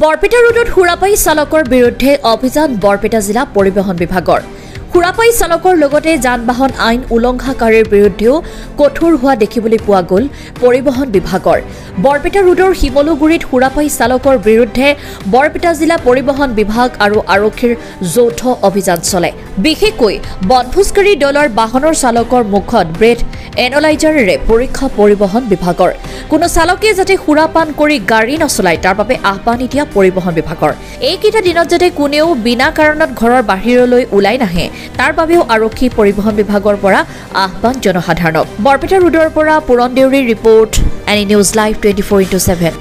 বৰপেটা ৰোডত সুৰাপাই চালকৰ বিৰুদ্ধে অভিযান বৰপেটা জিলা পৰিবহণ বিভাগৰ সুৰাপাই চালকৰ লগতে যান-বাহন আইন উলংঘাকাৰীৰ বিৰুদ্ধেও কঠোৰ হোৱা দেখিবলৈ পোৱা গ'ল পৰিবহণ বিভাগৰ বৰপেটা ৰোডৰ শিমলুগুৰিত সুৰাপাই চালকৰ বিৰুদ্ধে বৰপেটা জিলা পৰিবহণ বিভাগ আৰু আৰক্ষীৰ যৌথ অভিযান চলে বিশেষকৈ বনভোজকাৰী দলৰ বাহনৰ চালকৰ মুখত ব্ৰেথ এনালাইজাৰেৰে পৰীক্ষা পৰিবহণ বিভাগৰ কোনো চালকে যাতে সুৰাপান কৰি গাড়ী নচলায় তাৰ বাবে আহ্বান দিয়া পৰিবহণ বিভাগৰ এইকেইটা দিনত যাতে কোনেও বিনা কাৰণত ঘৰৰ বাহিৰলৈ ওলাই নাহে তাৰ বাবেও আৰক্ষী পৰিবহণ বিভাগৰ পৰা আহ্বান জনসাধাৰণক বৰপেটা ৰোডৰ পৰা পুৰণ দেউৰীৰ report any news live 24/7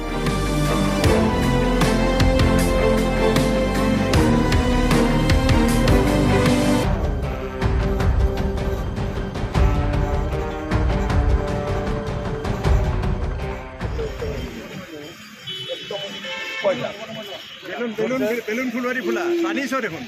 balloon Phulbari ফুলা পানি ছ দেখুন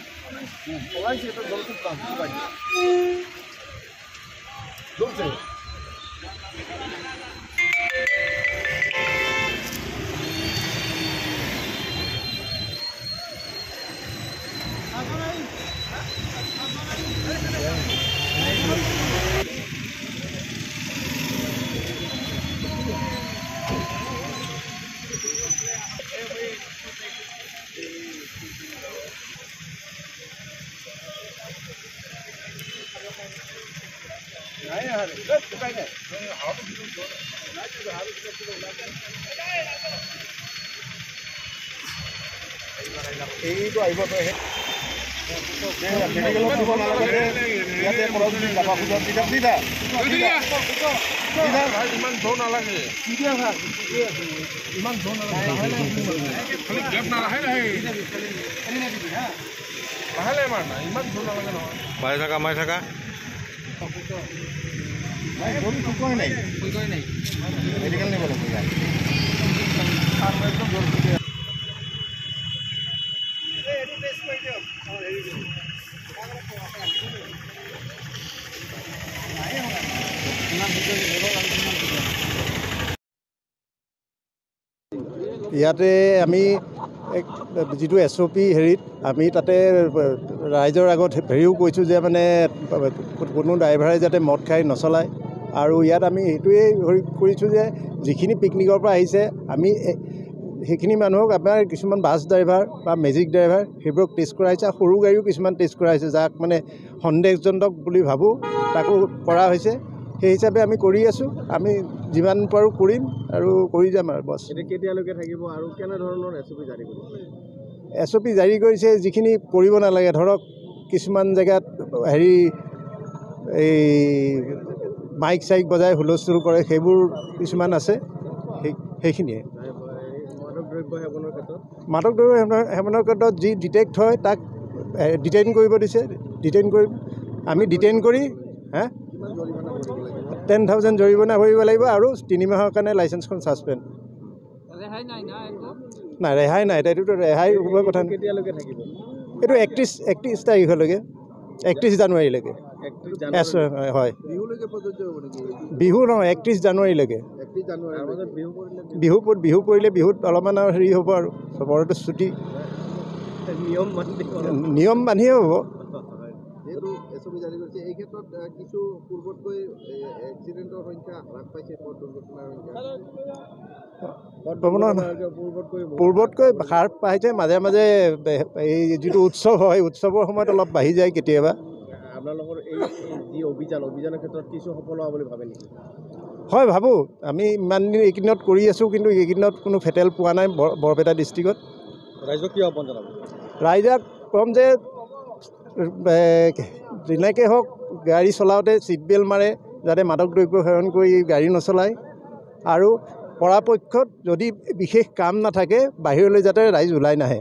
মাই থাকা ইয়াতে আমি যেটো এসওপি হেৰিত আমি তাতে ৰাইজৰ আগত হেৰিও কৈছো যে মানে কোনো ড্ৰাইভাৰে যাতে মদ খাই নচলায় আৰু ইয়াত আমি এইটোৱে কৰিছো যে যিখিনি পিকনিকৰ পৰা আহিছে আমি সেইখিনি মানুহক আপোনাৰ কিছুমান বাছ ড্ৰাইভাৰ বা মেজিক ড্ৰাইভাৰ সেইবোৰক টেষ্ট কৰাইছে সৰু গাড়ীও কিছুমান টেষ্ট কৰাইছে যাক মানে সন্দেহজনক বুলি ভাবোঁ তাকো কৰা হৈছে সেই হিচাপে আমি কৰি আছোঁ আমি যিমান পাৰোঁ কৰিম আৰু কৰি যাম আৰু বছ এটা কেতিয়ালৈকে থাকিব আৰু কেনে ধৰণৰ এসওপি জাৰি কৰিছে এসওপি জাৰি কৰিছে যিখিনি কৰিব নালাগে ধৰক কিছুমান জেগাত হেৰি এই মাইক চাইক বজাই হুলস্থুল কৰে সেইবোৰ কিছুমান আছে সেইখিনিয়ে মাদক দ্ৰব্য সেৱনৰ ক্ষেত্ৰত যি ডিটেক্ট হয় তাক ডিটেইন কৰিব দিছে ডিটেইন কৰি আমি ডিটেইন কৰি 10,000 জৰিমনা ভৰিব লাগিব আৰু 3 মাহৰ কাৰণে লাইচেন্সখন ছাছপেণ্ড নাই ৰেহাই নাই এইটোতো ৰেহাই হোৱাৰ কথা কেতিয়ালৈকে থাকিব এইটো 31 তাৰিখলৈকে 31 জানুৱাৰীলৈকে হয় বিহু নহয় 31 জানুৱাৰীলৈকে বিহু পৰিলে বিহুত অলপমান আৰু হেৰি হ'ব আৰু চবৰতো ছুটি নিয়ম বান্ধিয়ে হ'ব এই ক্ষেত্ৰত কিছু পূৰ্বতকৈ এক্সিডেণ্টৰ সংখ্যা হ্ৰাস পাইছে পূৰ্বতকৈ হ্ৰাস পাইছে মাজে মাজে এই যিটো উৎসৱ হয় উৎসৱৰ সময়ত অলপ বাঢ়ি যায় কেতিয়াবা আপোনালোকৰ এই যি অভিযানৰ ক্ষেত্ৰত কিছু সফল হোৱা বুলি ভাবে নেকি হয় ভাবোঁ আমি ইমান দিন এইকেইদিনত কৰি আছোঁ কিন্তু এইকেইদিনত কোনো ফেটেল পোৱা নাই বৰপেটা ডিষ্ট্ৰিক্টত ৰাইজক কি আহ্বান জনাব ৰাইজক ক'ম যে যেনেকৈ হওক গাড়ী চলাওঁতে ছিট বেল্ট মাৰে যাতে মাদক দ্ৰব্য সেৱন কৰি গাড়ী নচলায় আৰু পৰাপক্ষত যদি বিশেষ কাম নাথাকে বাহিৰলৈ যাতে ৰাইজ ওলাই নাহে